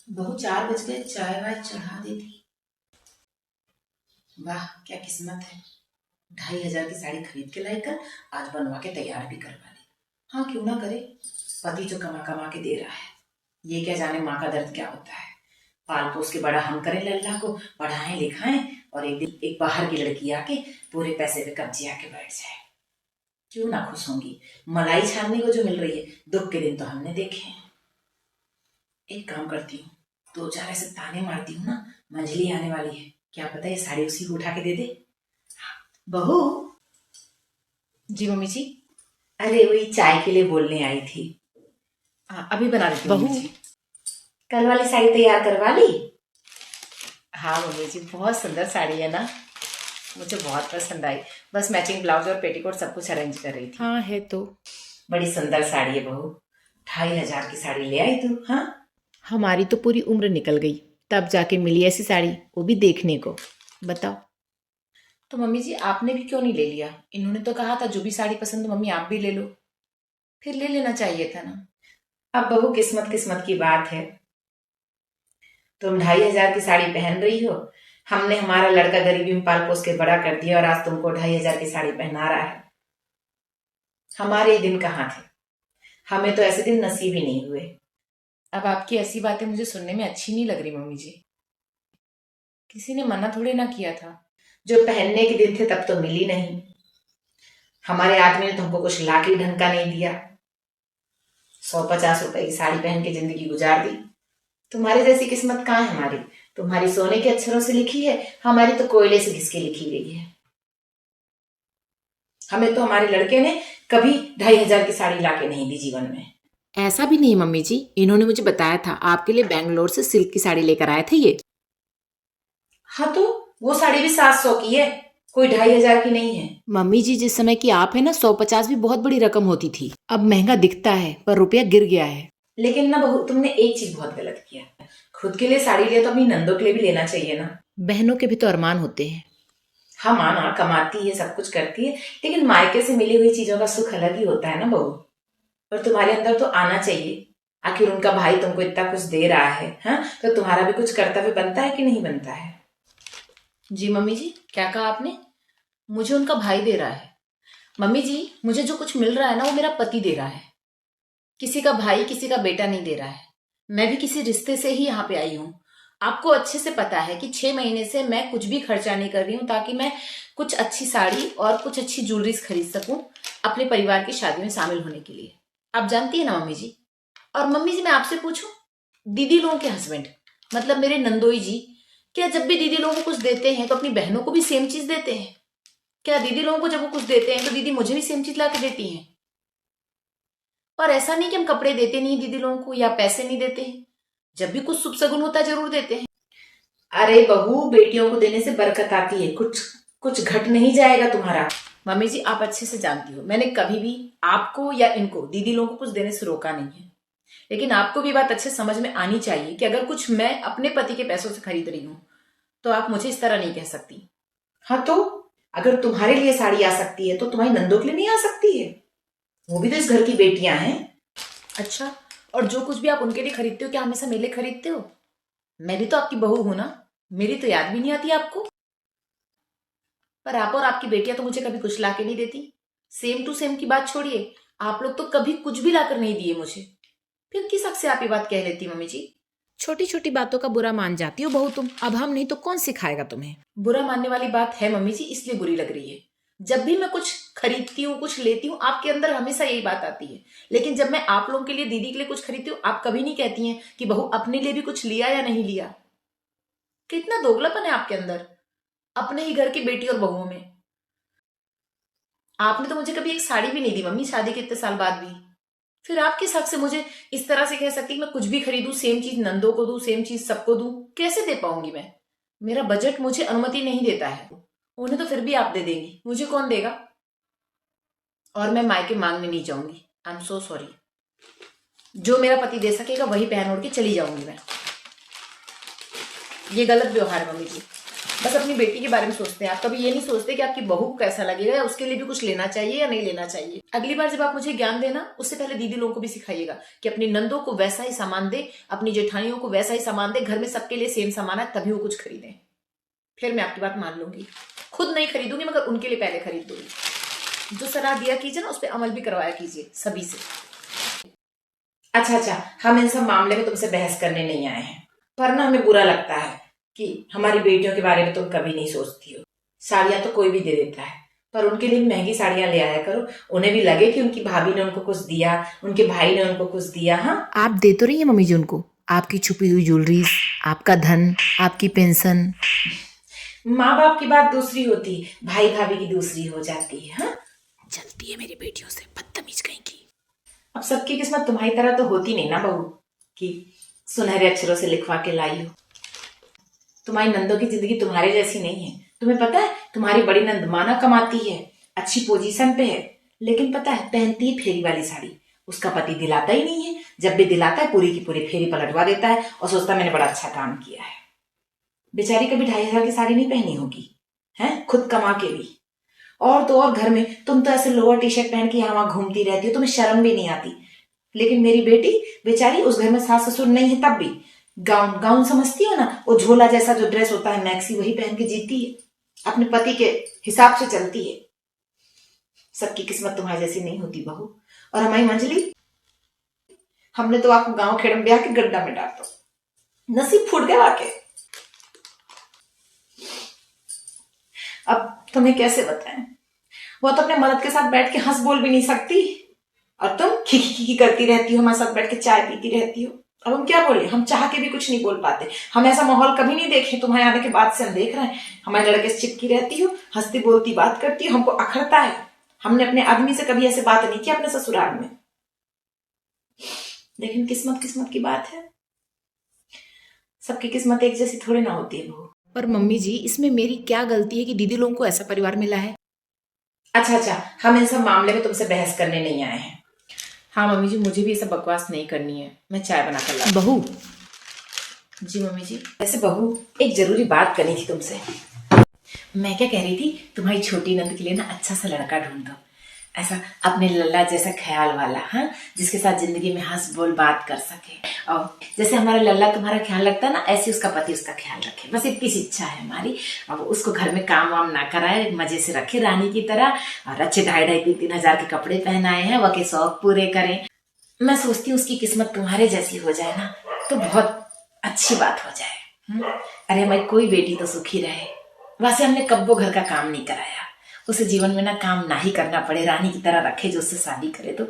बहू 4 बज गए, चाय वाय चढ़ा देती। वाह क्या किस्मत है, 2,500 की साड़ी खरीद के लाई कर आज बनवा के तैयार भी करवा ली। हाँ क्यों ना करे, पति जो कमा कमा के दे रहा है। ये क्या जाने माँ का दर्द क्या होता है। पाल पोस के बड़ा हम करें लल्ला को, पढ़ाएं लिखाएं, और एक दिन एक बाहर की लड़की आके पूरे पैसे पे कब्जे आके बैठ जाए। क्यों ना खुश होंगी, मलाई छानने को जो मिल रही है, दुख के दिन तो हमने देखे हैं। एक काम करती हूँ, 2-4 ऐसे ताने मारती हूँ ना, मंझली आने वाली है, क्या पता ये साड़ी उसी को उठा के दे दे। बहू। जी मम्मी जी। अरे वही चाय के लिए बोलने आई थी। अभी बना देती हूँ मम्मी जी। कल वाली साड़ी तैयार करवा ली? हाँ मम्मी जी, बहुत सुंदर साड़ी है ना, मुझे बहुत पसंद आई। बस मैचिंग ब्लाउज और पेटीकोट सब कुछ अरेंज कर रही थी। हाँ है तो। बड़ी सुंदर साड़ी है बहू, 2,500 की साड़ी ले आई तू। हाँ हमारी तो पूरी उम्र निकल गई, तब जाके मिली ऐसी साड़ी, वो भी देखने को। बताओ। तो मम्मी जी आपने भी क्यों नहीं ले लिया? इन्होंने तो कहा था जो भी साड़ी पसंद हो मम्मी आप भी ले लो, फिर ले लेना चाहिए था ना। अब बहू किस्मत किस्मत की बात है, तुम 2,500 की साड़ी पहन रही हो, हमने हमारा लड़का गरीबी में पाल पोस के बड़ा कर दिया और आज तुमको 2,500 की साड़ी पहना रहा है। हमारे दिन कहाँ थे, हमें तो ऐसे दिन नसीब ही नहीं हुए। अब आपकी ऐसी बातें मुझे सुनने में अच्छी नहीं लग रही मम्मी जी, किसी ने मना थोड़े ना किया था। जो पहनने के दिन थे तब तो मिली नहीं, हमारे आदमी ने तुमको कुछ लाख ही ढंग का नहीं दिया, 150 रुपए की साड़ी पहन के जिंदगी गुजार दी। तुम्हारी जैसी किस्मत कहाँ है हमारी, तुम्हारी सोने के अक्षरों से लिखी है, हमारी तो कोयले से घिस के लिखी गई है। हमें तो हमारे लड़के ने कभी 2,500 की साड़ी लाके नहीं दी जीवन में। ऐसा भी नहीं मम्मी जी, इन्होंने मुझे बताया था आपके लिए बेंगलोर से सिल्क की साड़ी लेकर आए थे ये। हाँ तो वो साड़ी भी 700 की है, कोई 2,500 की नहीं है। मम्मी जी जिस समय की आप है ना, 150 भी बहुत बड़ी रकम होती थी। अब महंगा दिखता है पर रुपया गिर गया है। लेकिन ना बहू तुमने एक चीज बहुत गलत किया, खुद के लिए साड़ी लिया तो अपनी नंदों के लिए भी लेना चाहिए ना। बहनों के भी तो अरमान होते हैं। हाँ माना कमाती है सब कुछ करती है, लेकिन मायके से मिली हुई चीजों का सुख अलग ही होता है ना बहू। और तुम्हारे अंदर तो आना चाहिए, आखिर उनका भाई तुमको इतना कुछ दे रहा है, हाँ तो तुम्हारा भी कुछ कर्तव्य बनता है कि नहीं बनता है? जी मम्मी जी क्या कहा आपने? मुझे उनका भाई दे रहा है? मम्मी जी मुझे जो कुछ मिल रहा है ना वो मेरा पति दे रहा है, किसी का भाई किसी का बेटा नहीं दे रहा है। मैं भी किसी रिश्ते से ही यहाँ पे आई हूँ। आपको अच्छे से पता है कि 6 महीने से मैं कुछ भी खर्चा नहीं कर रही हूँ ताकि मैं कुछ अच्छी साड़ी और कुछ अच्छी ज्वेलरीज खरीद सकूं अपने परिवार की शादी में शामिल होने के लिए। आप जानती है ना मम्मी जी। और मम्मी जी मैं आपसे पूछूं, दीदी लोगों के हस्बैंड मतलब मेरे नंदोई जी, क्या जब भी दीदी लोगों को कुछ देते हैं तो अपनी बहनों को भी सेम चीज देते हैं? क्या दीदी लोगों को जब वो कुछ देते हैं तो दीदी मुझे भी सेम चीज ला के देती हैं? और ऐसा नहीं कि हम कपड़े देते नहीं दीदी लोगों को या पैसे नहीं देते हैं, जब भी कुछ शुभ शगुन होता है जरूर देते हैं। अरे बहू बेटियों को देने से बरकत आती है, कुछ कुछ घट नहीं जाएगा तुम्हारा। मम्मी जी आप अच्छे से जानती हो मैंने कभी भी आपको या इनको दीदी लोगों को कुछ देने से रोका नहीं है, लेकिन आपको भी बात अच्छे समझ में आनी चाहिए कि अगर कुछ मैं अपने पति के पैसों से खरीद रही हूं तो आप मुझे इस तरह नहीं कह सकती। हाँ तो अगर तुम्हारे लिए साड़ी आ सकती है तो तुम्हारी नंदों के लिए नहीं आ सकती है? वो भी तो इस घर की बेटियां हैं। अच्छा, और जो कुछ भी आप उनके लिए खरीदते हो क्या हमेशा मेरे लिए खरीदते हो? मैं भी तो आपकी बहू हूं ना, मेरी तो याद भी नहीं आती आपको? पर आप और आपकी बेटियां तो मुझे कभी कुछ लाके नहीं देती। सेम टू सेम की बात छोड़िए, आप लोग तो कभी कुछ भी लाकर नहीं दिए मुझे, फिर किस हक से आप ये बात कह लेती मम्मी जी? छोटी छोटी बातों का बुरा मान जाती हो बहू तुम, अब हम नहीं तो कौन सिखाएगा तुम्हें। बुरा मानने वाली बात है मम्मी जी, इसलिए बुरी लग रही है। जब भी मैं कुछ खरीदती हूँ कुछ लेती हूँ आपके अंदर हमेशा यही बात आती है, लेकिन जब मैं आप लोगों के लिए दीदी के लिए कुछ खरीदती हूँ आप कभी नहीं कहती हैं कि बहू अपने लिए भी कुछ लिया या नहीं लिया। कितना दोगलापन है आपके अंदर, अपने ही घर की बेटी और बहुओं में। आपने तो मुझे कभी एक साड़ी भी नहीं दी मम्मी, शादी के इतने साल बाद भी, फिर आप किस हक से मुझे इस तरह से कह सकती कि मैं कुछ भी खरीदूं, सेम चीज नंदों को दूं, सेम चीज सबको दूं? कैसे दे पाऊंगी मैं? मेरा बजट मुझे अनुमति नहीं देता है। उन्हें तो फिर भी आप दे देंगी, मुझे कौन देगा? और मैं मायके मांगने नहीं जाऊंगी, आई एम सो सॉरी। जो मेरा पति दे सकेगा वही पहन ओढ़ के चली जाऊंगी मैं। ये गलत व्यवहार है मम्मी जी। बस अपनी बेटी के बारे में सोचते हैं आप, कभी ये नहीं सोचते कि आपकी बहू को कैसा लगेगा, उसके लिए भी कुछ लेना चाहिए या नहीं लेना चाहिए। अगली बार जब आप मुझे ज्ञान देना, उससे पहले दीदी लोगों को भी सिखाइएगा कि अपनी नंदों को वैसा ही सामान दे, अपनी जेठानियों को वैसा ही सामान दे, घर में सबके लिए सेम सामान है तभी वो कुछ खरीदें। फिर मैं आपकी बात मान लूंगी, खुद नहीं खरीदूंगी मगर उनके लिए पहले खरीद दूंगी। जो सलाह दिया कीजिए ना, उस पर अमल भी करवाया कीजिए सभी से। अच्छा, हम इन सब मामले में तुमसे बहस करने नहीं आए हैं, पर ना हमें बुरा लगता है कि हमारी बेटियों के बारे में तुम कभी नहीं सोचती हो। साड़ियां तो कोई भी दे देता है, पर उनके लिए महंगी साड़ियां ले आया करो, उन्हें भी लगे कि उनकी भाभी ने उनको कुछ दिया, उनके भाई ने उनको कुछ दिया। हाँ, आप दे तो रही है मम्मी जी उनको, आपकी छुपी हुई ज्वेलरीज, आपका धन, आपकी पेंशन। माँ बाप की बात दूसरी होती है, भाई भाभी की दूसरी हो जाती है। हाँ, चलती है मेरी बेटियों से, बदतमीज कहीं की। अब सबकी किस्मत तुम्हारी तरह तो होती नहीं ना बहू कि सुनहरे अक्षरों से लिखवा के लाई हो। तुम्हारी नंदों की जिंदगी तुम्हारे जैसी नहीं है। तुम्हें पता है, तुम्हारी बड़ी नंद माना कमाती है, अच्छी पोजीशन पे है, लेकिन पता है पहनती है फेरी वाली साड़ी। उसका पति दिलाता ही नहीं है, जब भी दिलाता है पूरी की पूरी फेरी पलटवा देता है और सोचता है मैंने बड़ा अच्छा काम किया है। बेचारी कभी 2,500 की साड़ी नहीं पहनी होगी, है खुद कमा के भी। और तो और घर में तुम तो ऐसे लोअर टी शर्ट पहन के यहाँ वहां घूमती रहती हो, तुम्हें शर्म भी नहीं आती। लेकिन मेरी बेटी बेचारी, उस घर में सास ससुर नहीं है तब भी गाउन गाउन समझती हो ना, वो झोला जैसा जो ड्रेस होता है मैक्सी, वही पहन के जीती है, अपने पति के हिसाब से चलती है। सबकी किस्मत तुम्हारी जैसी नहीं होती बहू। और हमारी मंजली, हमने तो आपको गांव खेड़ में ब्याह के गड्ढा में डाल दो, नसीब फूट गया वाके। अब तुम्हें कैसे बताएं, वो तो अपने मर्द के साथ बैठ के हंस बोल भी नहीं सकती, और तुम खिखी खिखी करती रहती हो, हमारे साथ बैठ के चाय पीती रहती हो। अब हम क्या बोले, हम चाह के भी कुछ नहीं बोल पाते। हम ऐसा माहौल कभी नहीं देखे, तुम्हारे आने के बाद से हम देख रहे हैं। हमारे लड़के से चिपकी रहती हो, हंसती बोलती बात करती हो, हमको अखरता है। हमने अपने आदमी से कभी ऐसे बात नहीं की अपने ससुराल में। लेकिन किस्मत किस्मत की बात है, सबकी किस्मत एक जैसी थोड़ी ना होती है बहू। पर मम्मी जी, इसमें मेरी क्या गलती है कि दीदी लोगों को ऐसा परिवार मिला है? अच्छा, हम इन सब मामले में तुमसे बहस करने नहीं आए हैं। हाँ मम्मी जी, मुझे भी ये सब बकवास नहीं करनी है, मैं चाय बना कर ला। बहू जी मम्मी जी। वैसे बहू, एक जरूरी बात करनी थी तुमसे। मैं क्या कह रही थी, तुम्हारी छोटी नंद के लिए ना अच्छा सा लड़का ढूंढ दो, ऐसा अपने लल्ला जैसा ख्याल वाला, हाँ, जिसके साथ जिंदगी में हंस बोल बात कर सके। और जैसे हमारा लल्ला तुम्हारा ख्याल रखता है ना, ऐसे उसका पति उसका ख्याल रखे। बस इतनी सी इच्छा है हमारी। अब उसको घर में काम वाम ना कराए, मजे से रखे रानी की तरह, और अच्छे 2,500-3,000 के कपड़े पहनाए हैं, वह के शौक पूरे करें। मैं सोचती हूँ उसकी किस्मत तुम्हारे जैसी हो जाए ना, तो बहुत अच्छी बात हो जाए। अरे हमारी कोई बेटी तो सुखी रहे। वैसे हमने कब वो घर का काम नहीं कराया, उसे जीवन में ना काम ना ही करना पड़े, रानी की तरह रखे, जो उससे शादी करे तो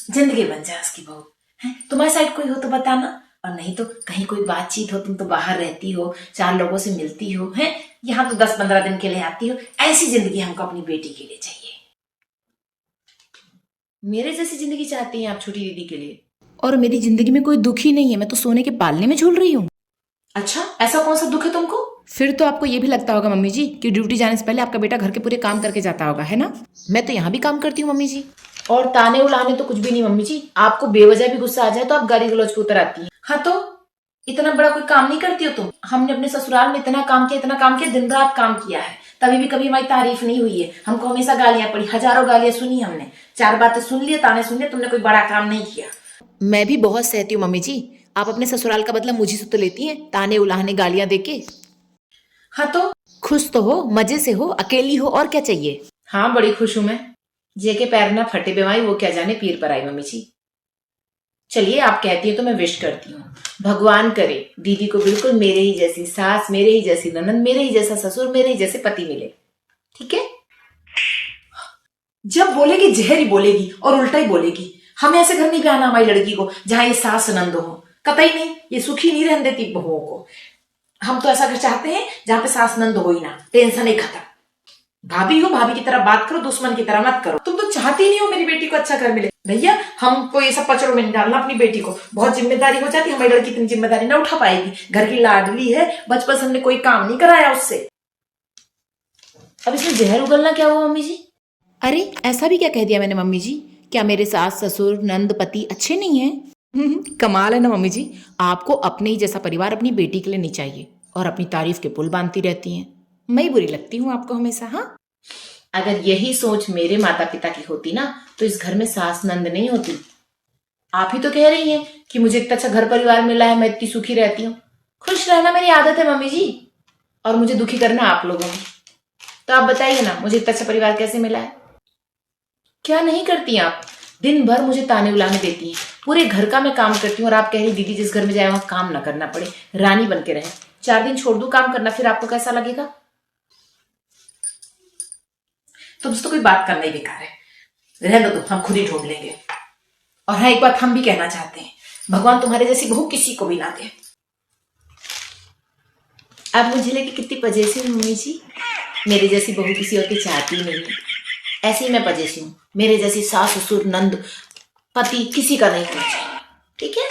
जिंदगी बन जाए उसकी बहू। है तुम्हारी साइड कोई हो तो बताना, और नहीं तो कहीं कोई बातचीत हो, तुम तो बाहर रहती हो, 4 लोगों से मिलती हो, है यहाँ तो 10-15 दिन के लिए आती हो। ऐसी जिंदगी हमको अपनी बेटी के लिए चाहिए। मेरे जैसी जिंदगी चाहती हैं आप छोटी दीदी के लिए? और मेरी जिंदगी में कोई दुख ही नहीं है, मैं तो सोने के पालने में झूल रही हूँ। अच्छा, ऐसा कौन सा दुख है तुमको? फिर तो आपको ये भी लगता होगा मम्मी जी कि ड्यूटी जाने से पहले आपका बेटा घर के पूरे काम करके जाता होगा, है ना? मैं तो यहाँ भी काम करती हूँ मम्मी जी। और ताने उलाने तो कुछ भी नहीं मम्मी जी, आपको बेवजह भी गुस्सा आ जाए तो आप गाली गलौज पे उतर आती है। हाँ तो इतना बड़ा कोई काम नहीं करती हो तुम? हमने अपने ससुराल में इतना काम किया, दिन रात काम किया है, तभी भी कभी हमारी तारीफ नहीं हुई है। हमको हमेशा गालियां पड़ी, हजारों गालियां सुनी हमने, 4 बातें सुन लिए, ताने सुन लिए, तुमने कोई बड़ा काम नहीं किया। मैं भी बहुत सहती हूँ मम्मी जी, आप अपने ससुराल का बदला मुझे से तो लेती हैं, ताने उलाहने गालियां देके। हाँ तो खुश तो हो, मजे से हो, अकेली हो, और क्या चाहिए? हाँ, बड़ी खुश हूं मैं। जे के पैर ना फटे बेवाई, वो क्या जाने पीर पर आई मम्मी जी। चलिए, आप कहती है तो मैं विश करती हूँ, भगवान करे दीदी को बिल्कुल मेरे ही जैसी सास, मेरे ही जैसी ननद, मेरे ही जैसा ससुर, मेरे ही जैसे पति मिले। ठीक है? जब बोलेगी जहर ही बोलेगी और उल्टा ही बोलेगी। हमें ऐसे घर नहीं ब्याहना हमारी लड़की को जहां ये सास नंद हो, कतई नहीं। ये सुखी नहीं रहने देती बहुओं को। हम तो ऐसा घर चाहते हैं जहां पे सास नंद हो ही ना, टेंशन ही खत्म। भाभी हो, भाभी की तरह बात करो, दुश्मन की तरह मत करो। तुम तो चाहती नहीं हो मेरी बेटी को अच्छा घर मिले। भैया, हमको ये सब पचड़ों में नहीं डालना अपनी बेटी को, बहुत जिम्मेदारी हो जाती है। हमारी लड़की इतनी जिम्मेदारी ना उठा पाएगी, घर की लाडली है, बचपन से हमने कोई काम नहीं कराया उससे। अब इसमें जहर उगलना क्या हुआ मम्मी जी? अरे ऐसा भी क्या कह दिया मैंने मम्मी जी? क्या मेरे सास ससुर नंद पति अच्छे नहीं हैं? कमाल है ना मम्मी जी, आपको अपने ही जैसा परिवार अपनी बेटी के लिए नहीं चाहिए। और अपनी तारीफ के पुल बांधती रहती हैं। मैं ही बुरी लगती हूँ आपको हमेशा। हाँ, अगर यही सोच मेरे माता पिता की होती ना तो इस घर में सास नंद नहीं होती। आप ही तो कह रही हैं कि मुझे इतना अच्छा घर परिवार मिला है, मैं इतनी सुखी रहती हूँ। खुश रहना मेरी आदत है मम्मी जी, और मुझे दुखी करना आप लोगों ने। तो आप बताइए ना, मुझे इतना अच्छा परिवार कैसे मिला है? क्या नहीं करती आप? दिन भर मुझे ताने उलाने देती हैं, पूरे घर का मैं काम करती हूँ और आप कह रही दीदी जिस घर में जाए वहां काम ना करना पड़े, रानी बन के रहे। 4 दिन छोड़ दूं काम करना, फिर आपको कैसा लगेगा? तुमसे तो कोई बात करना ही बेकार है, रहने दो, हम खुद ही ढूंढ लेंगे। और हाँ, एक बात हम भी कहना चाहते हैं, भगवान तुम्हारे जैसी बहू किसी को भी ना दे। आप मुझे लेके कितनी पजेसी हूँ मम्मी जी। मेरे जैसी बहू किसी और की चाहती ही नहीं है। ऐसे ही मैं पजेसी हूँ, मेरे जैसी सास ससुर नंद पति किसी का नहीं होना चाहिए। ठीक है।